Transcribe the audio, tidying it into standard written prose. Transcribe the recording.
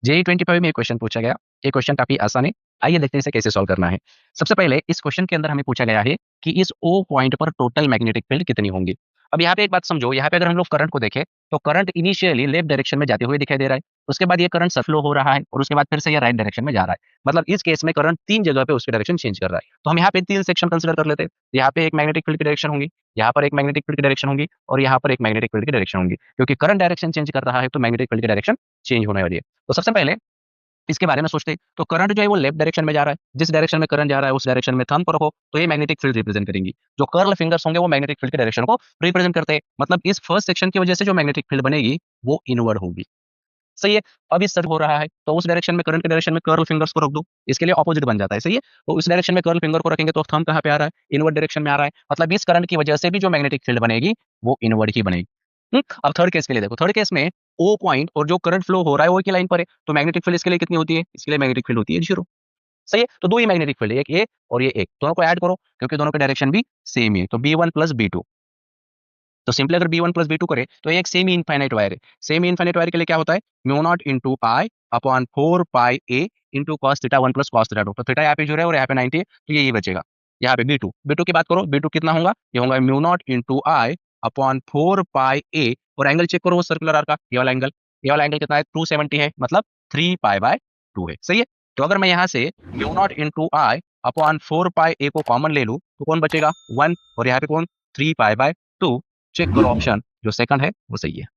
JEE 25 में एक question पूछा गया। ये क्वेश्चन काफी आसान है। आइए देखते हैं इसे कैसे सॉल्व करना है। सबसे पहले इस क्वेश्चन के अंदर हमें पूछा गया है कि इस ओ पॉइंट पर टोटल मैग्नेटिक फील्ड कितनी होंगी। अब यहाँ पे एक बात समझो, यहाँ पे अगर हम लोग करंट को देखें तो करंट इनिशियली लेफ्ट डायरेक्शन में जाते हुए दिखाई दे रहा है। उसके बाद ये करंट सर्कुलर हो रहा है और उसके बाद फिर से ये राइट डायरेक्शन में जा रहा है। मतलब इस केस में करंट तीन जगह पे उसकी डायरेक्शन चेंज कर रहा है। तो हम यहाँ पे तीन सेक्शन कंसिडर कर लेते हैं। यहाँ पे एक मैग्नेटिक फील्ड की डायरेक्शन होगी, यहाँ पर एक मैग्नेटिक फील्ड की डायरेक्शन होगी और यहाँ पर एक मैग्नेटिक फील्ड की डायरेक्शन होगी। क्योंकि करंट डायरेक्शन चेंज कर रहा है तो मैग्नेटिक फील्ड की डायरेक्शन चेंज होने वाली है। तो सबसे पहले इसके बारे में सोचते हैं तो करंट जो है वो लेफ्ट डायरेक्शन में जा रहा है। जिस डायरेक्शन में करंट जा रहा है उस डायरेक्शन में थंब को रखो तो ये मैग्नेटिक फील्ड रिप्रेजेंट करेंगी। जो कर्ल फिंगर्स होंगे वो मैग्नेटिक फील्ड के डायरेक्शन को रिप्रेजेंट करते हैं। मतलब इस फर्स्ट सेक्शन की वजह से जो मैग्नेटिक फील्ड बनेगी वो इनवर्ड होगी। सही है। अब इस तरफ हो रहा है तो उस डायरेक्शन में करंट के डायरेक्शन में कर्ल फिंगर्स को रख दो। इसके लिए ऑपोजिट बन जाता है। सही है। तो उस डायरेक्शन में कर्ल फिंगर को रखेंगे तो थंब कहाँ पे आ रहा है? इनवर्ड डायरेक्शन में आ रहा है। मतलब इस करंट की वजह से भी जो मैग्नेटिक फील्ड बनेगी वो इनवर्ड ही बनेगी। अब थर्ड केस के लिए देखो। थर्ड केस में ओ पॉइंट और जो करंट फ्लो हो रहा है वो एक ही लाइन पर है। तो मैग्नेटिक फील्ड इसके लिए कितनी होती है? इसके लिए मैग्नेटिक फील्ड होती है 0। सही है। तो दो ही मैग्नेटिक फील्ड है, एक ये और ये एक, दोनों को ऐड करो क्योंकि दोनों का डायरेक्शन भी सेम ही है। तो B one plus B two. तो सिंपली अगर B one plus B two करें तो ये एक सेमी इनफाइनाइट वायर है। सेमी इनफाइनाइट वायर के लिए क्या होता है? Mu naught into pi upon 4 pi a into cos theta one plus cos theta two. तो थीटा यहाँ पे जो है और यहाँ पे 90 है तो ये बचेगा। यहाँ पे बी टू की बात करो, बी टू कितना होगा? ये होगा म्यू नॉट इंटू आई अपॉन 4 पाई ए। और एंगल चेक करो वो सर्कुलर आर का, ये वाला एंगल कितना है? 270 है। मतलब 3 पाई बाय 2 है। सही है। तो अगर मैं यहाँ से म्यू नॉट इंटू आई अपॉन 4 पाई ए को कॉमन ले लूँ तो कौन बचेगा? 1। और यहाँ पे कौन? 3 पाई बाय 2। चेक करो ऑप्शन जो सेकंड है वो सही है।